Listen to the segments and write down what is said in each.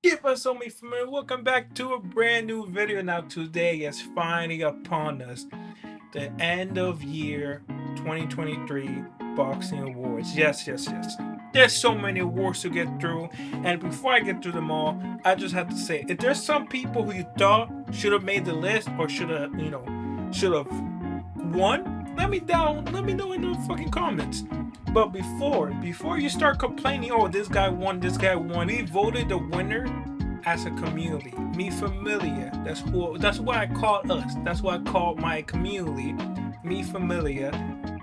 Give us so many familiar. Welcome back to a brand new video. Now today is finally upon us. The end of year 2023 boxing awards. Yes. There's so many awards to get through. And before I get through them all, I just have to say if there's some people who you thought should have made the list or should have won, let me know in the fucking comments. But before you start complaining, oh this guy won, we voted the winner as a community. Me familiar. That's what I call us. That's what I call my community. Me familiar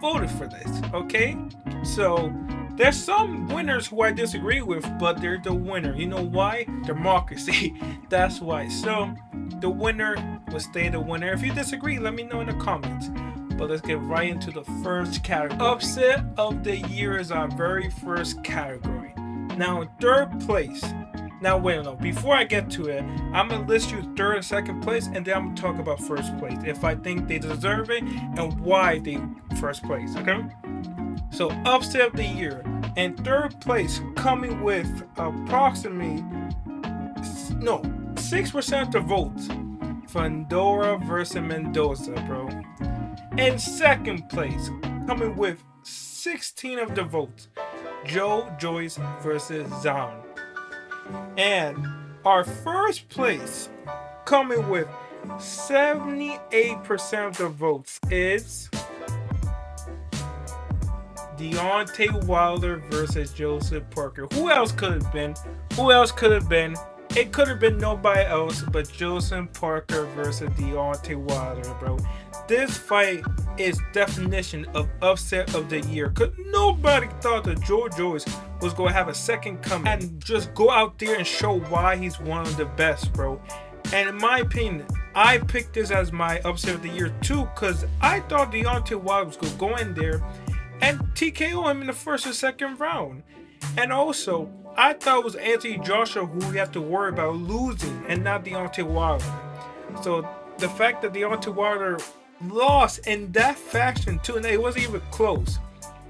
voted for this. Okay? So there's some winners who I disagree with, but they're the winner. You know why? Democracy. That's why. So the winner will stay the winner. If you disagree, let me know in the comments. But let's get right into the first category. Upset of the year is our very first category. Now in third place. Now wait, no. Before I get to it, I'm gonna list you third and second place, and then I'm gonna talk about first place if I think they deserve it and why they first place. Okay. So upset of the year in third place, coming with approximately 6% of the votes. Fandora versus Mendoza, bro. In second place, coming with 16 of the votes, Joe Joyce versus Zhang. And our first place, coming with 78% of the votes, is Deontay Wilder versus Joseph Parker. Who else could have been? It could have been nobody else but Joseph Parker versus Deontay Wilder, bro. This fight is definition of upset of the year. Cause nobody thought that Joe Joyce was gonna have a second coming and just go out there and show why he's one of the best, bro. And in my opinion, I picked this as my upset of the year too, cause I thought Deontay Wilder was gonna go in there and TKO him in the first or second round. And also, I thought it was Anthony Joshua who we have to worry about losing and not Deontay Wilder. So the fact that Deontay Wilder lost in that fashion too, and it wasn't even close,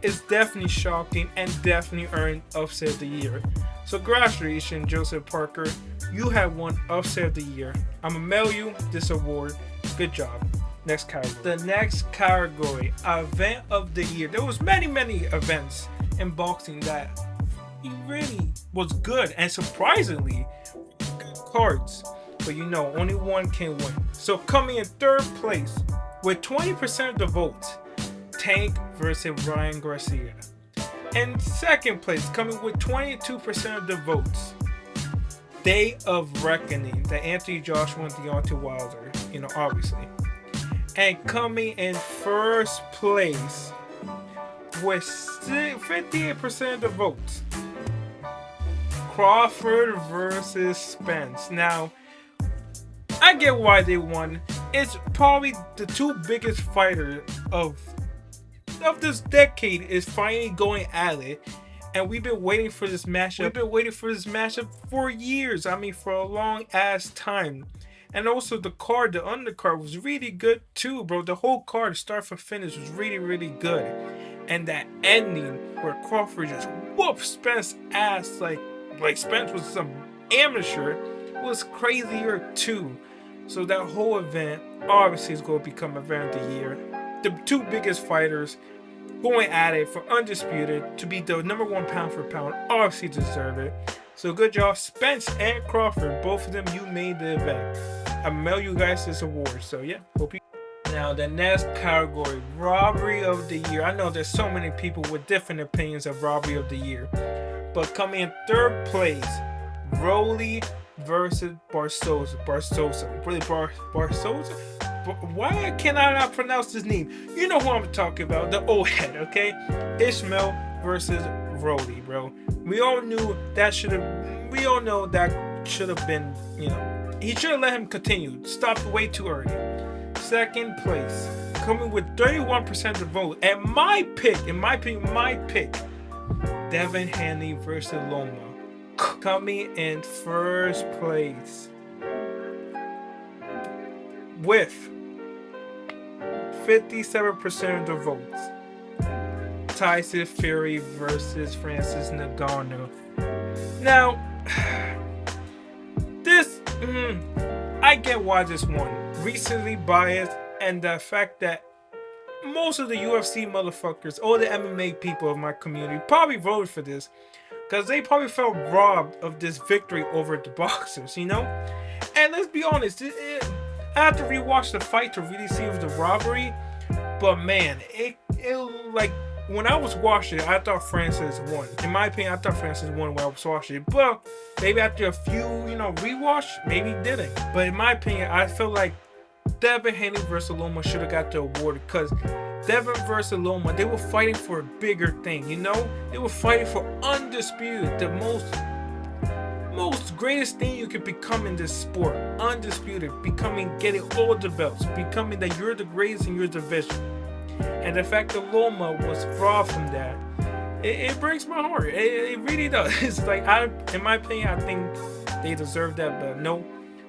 is definitely shocking and definitely earned upset of the year. So congratulations, Joseph Parker. You have won upset of the year. I'm gonna mail you this award. Good job. Next category. The next category, event of the year. There was many events in boxing that really was good and surprisingly good cards. But only one can win. So coming in third place with 20% of the votes, Tank versus Ryan Garcia. In second place, coming with 22% of the votes, Day of Reckoning, the Anthony Joshua and Deontay Wilder, obviously. And coming in first place with 58% of the votes, Crawford versus Spence. Now, I get why they won. It's probably the two biggest fighters of this decade is finally going at it. And we've been waiting for this matchup. For years. I mean, for a long ass time. And also the undercard was really good too, bro. The whole card, start for finish, was really good. And that ending where Crawford just whooped Spence's ass like Spence was some amateur was crazier too. So that whole event obviously is going to become event of the year. The two biggest fighters going at it for undisputed to be the number one pound for pound obviously deserve it. So good job, Spence and Crawford. Both of them, you made the event. I mail you guys this award. So yeah, hope you. Now the next category, robbery of the year. I know there's so many people with different opinions of robbery of the year, but coming in third place, Rolly versus Barsosa. Really, Barsosa? Why can I not pronounce his name? You know who I'm talking about, the old head, okay? Ishmael versus Rolly, bro. We all know that should have been, he should have let him continue. Stopped way too early. Second place, coming with 31% of the vote. And my pick, Devin Haney versus Loma. Coming in first place with 57% of the votes, Tyson Fury versus Francis Ngannou. Now, I get why this won. Recently biased, and the fact that most of the UFC motherfuckers, all the MMA people of my community, probably voted for this because they probably felt robbed of this victory over the boxers, you know? And let's be honest, I had to rewatch the fight to really see it was the robbery. But man, it like when I was watching it, I thought Francis won. In my opinion, I thought Francis won when I was watching it. But maybe after a few, rewatch, maybe he didn't. But in my opinion, I feel like Devin Haney versus Loma should have got the award because Devin versus Loma, they were fighting for a bigger thing, you know? They were fighting for undisputed, the most greatest thing you could become in this sport. Undisputed, getting all the belts, becoming that you're the greatest in your division. And the fact that Loma was robbed from that, it breaks my heart. It really does. It's like, in my opinion, I think they deserve that, but no.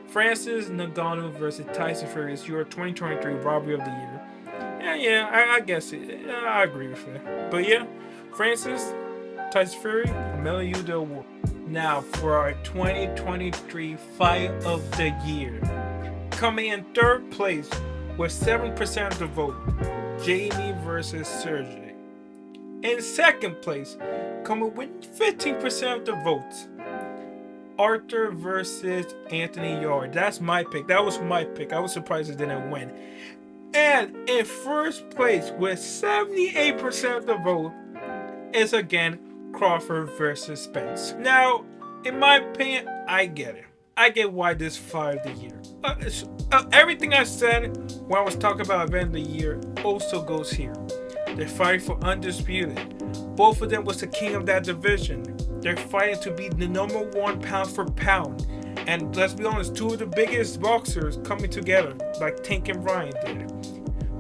Francis Ngannou versus Tyson Fury is your 2023 robbery of the year. I guess it. I agree with it. But yeah, Francis, Tyson Fury, I'm mailing you the award. Now for our 2023 fight of the year. Coming in third place with 7% of the vote, Jamie versus Sergey. In second place, coming with 15% of the votes, Arthur versus Anthony Yarde. That's my pick. That was my pick. I was surprised it didn't win. And in first place with 78% of the vote is again Crawford versus Spence. Now, in my opinion, I get it. I get why this fight of the year. Everything I said when I was talking about event of the year also goes here. They're fighting for undisputed. Both of them was the king of that division. They're fighting to be the number one pound for pound. And let's be honest, two of the biggest boxers coming together, like Tank and Ryan did.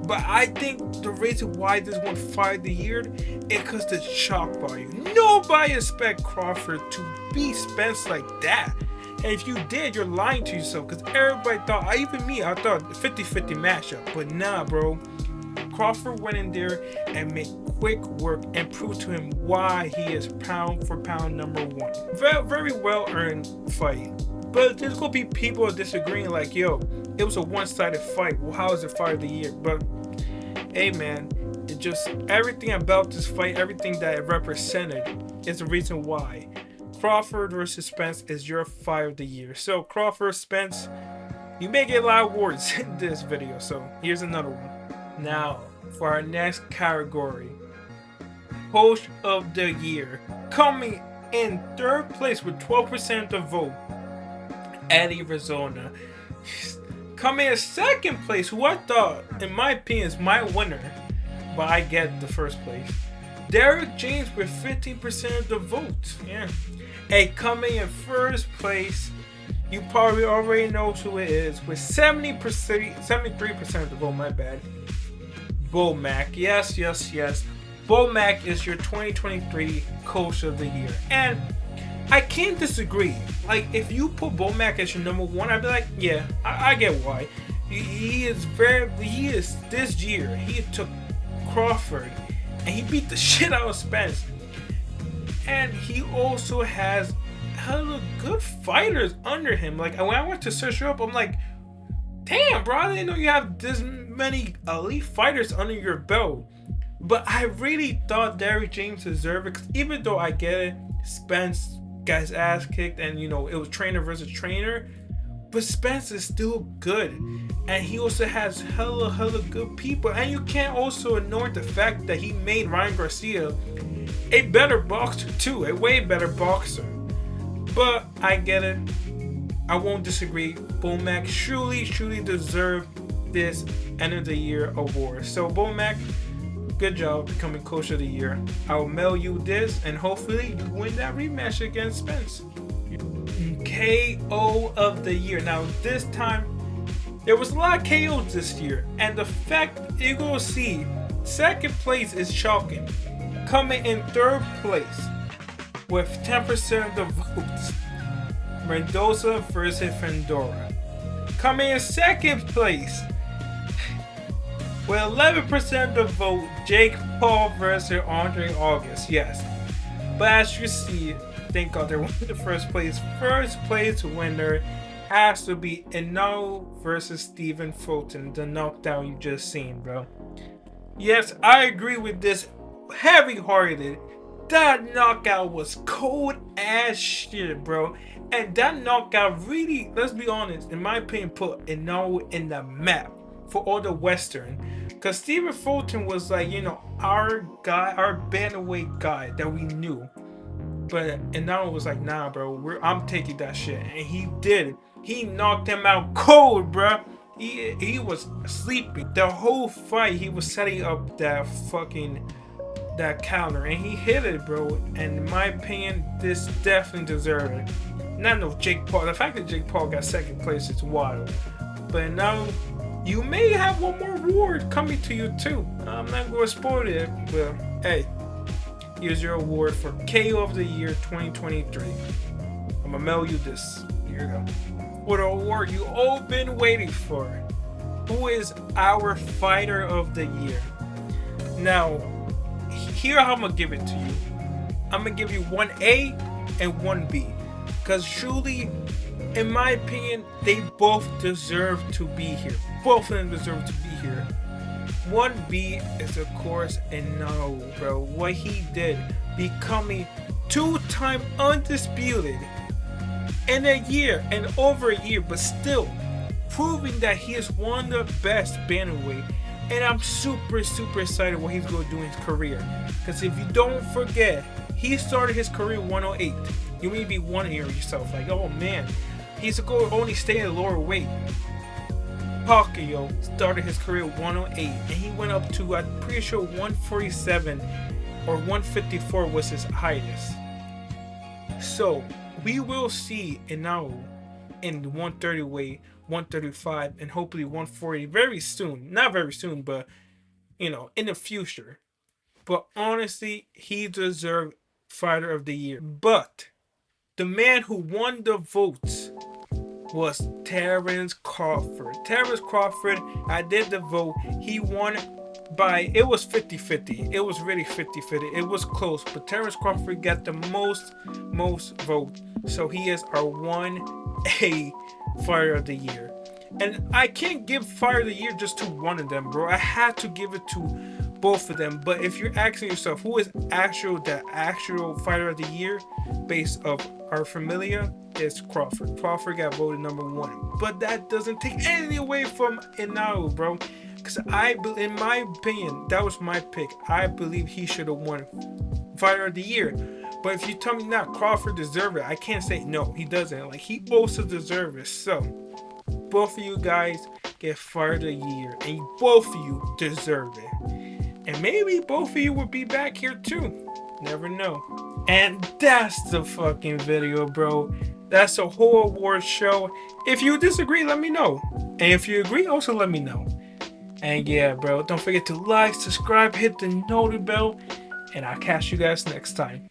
But I think the reason why this one fight of the year is because the shock value. Nobody expect Crawford to beat Spence like that. And if you did, you're lying to yourself. Because everybody thought, even me, I thought 50-50 matchup. But nah, bro. Crawford went in there and made quick work and proved to him why he is pound for pound number one. Very, very well earned fight. But there's gonna be people disagreeing like, yo, it was a one-sided fight. Well, how is it fight of the year? But hey man, it just everything about this fight, everything that it represented is the reason why. Crawford versus Spence is your fight of the year. So Crawford, Spence, you may get a lot of awards in this video. So here's another one. Now for our next category, Coach of the Year. Coming in third place with 12% of the vote, Eddie Arizona. Coming in second place, who I thought, in my opinion, is my winner, but I get the first place, Derek James with 15% of the vote. Yeah. And coming in first place, you probably already know who it is, with 73% of the vote, my bad, Bo Mack. Yes. Bo Mack is your 2023 Coach of the Year. And I can't disagree. Like, if you put Bo Mack as your number one, I'd be like, yeah, I get why. He is this year, he took Crawford and he beat the shit out of Spence. And he also has hella good fighters under him. Like, when I went to search her up, I'm like, damn, bro, I didn't know you have this many elite fighters under your belt. But I really thought Derrick James deserved it, because even though I get it, Spence got his ass kicked and, it was trainer versus trainer, but Spence is still good. And he also has hella good people. And you can't also ignore the fact that he made Ryan Garcia a better boxer too, a way better boxer. But I get it. I won't disagree. Bo Mack truly deserved this end of the year award. So Bo Mack, good job becoming Coach of the Year. I'll mail you this and hopefully you win that rematch against Spence. KO of the Year. Now this time, there was a lot of KOs this year, and the fact you're gonna see, second place is shocking. Coming in third place with 10% of the votes, Mendoza versus Fandora. Coming in second place with 11% of the vote, Jake Paul versus Andre August. Yes, but as you see, thank God they won the first place. First place winner has to be Inau versus Stephen Fulton, the knockdown you just seen, bro. Yes, I agree with this heavy-hearted. That knockout was cold as shit, bro. And that knockout really, let's be honest, in my opinion, put Inau in the map for all the Western. Because Stephen Fulton was like, you know, our guy, our bantamweight guy that we knew. But Inau was like, nah, bro, I'm taking that shit. And he did. He knocked him out cold, bro. He was sleeping. The whole fight, he was setting up that counter. And he hit it, bro. And in my opinion, this definitely deserved it. Not no Jake Paul. The fact that Jake Paul got second place is wild. But now, you may have one more award coming to you too. I'm not going to spoil it, but hey. Here's your award for KO of the Year 2023. I'm gonna mail you this. Here you go. What award you all been waiting for. Who is our Fighter of the Year? Now, here how I'm gonna give it to you. I'm gonna give you one A and one B. Because truly, in my opinion, they both deserve to be here. Both of them deserve to be here. 1B is of course Inau, bro. What he did, becoming two-time undisputed in a year and over a year, but still proving that he is one of the best bantamweight. And I'm super excited what he's going to do in his career. Because if you don't forget, he started his career 108. You may be wondering yourself, like, oh man, he's going to only stay in the lower weight. Pacquiao started his career 108 and he went up to, I'm pretty sure 147 or 154 was his highest. So we will see Inau in the 130 weight, 135, and hopefully 140 very soon. Not very soon, but you know, in the future. But honestly, he deserved Fighter of the Year. But the man who won the votes was Terrence Crawford. Terrence Crawford, I did the vote. He won by, it was 50-50. It was really 50-50. It was close, but Terrence Crawford got the most vote. So he is our 1A Fighter of the Year. And I can't give Fighter of the Year just to one of them, bro. I had to give it to both of them. But if you're asking yourself who is the actual Fighter of the Year based of our familiar, it's Crawford. Crawford got voted #1. But that doesn't take anything away from Inau, bro. Because in my opinion, that was my pick. I believe he should have won Fighter of the Year. But if you tell me now Crawford deserves it, I can't say no, he doesn't. Like, he also deserves it. So both of you guys get Fighter of the Year, and both of you deserve it. And maybe both of you will be back here too. Never know. And that's the fucking video, bro. That's a whole award show. If you disagree, let me know. And if you agree, also let me know. And yeah, bro, don't forget to like, subscribe, hit the notification bell, and I'll catch you guys next time.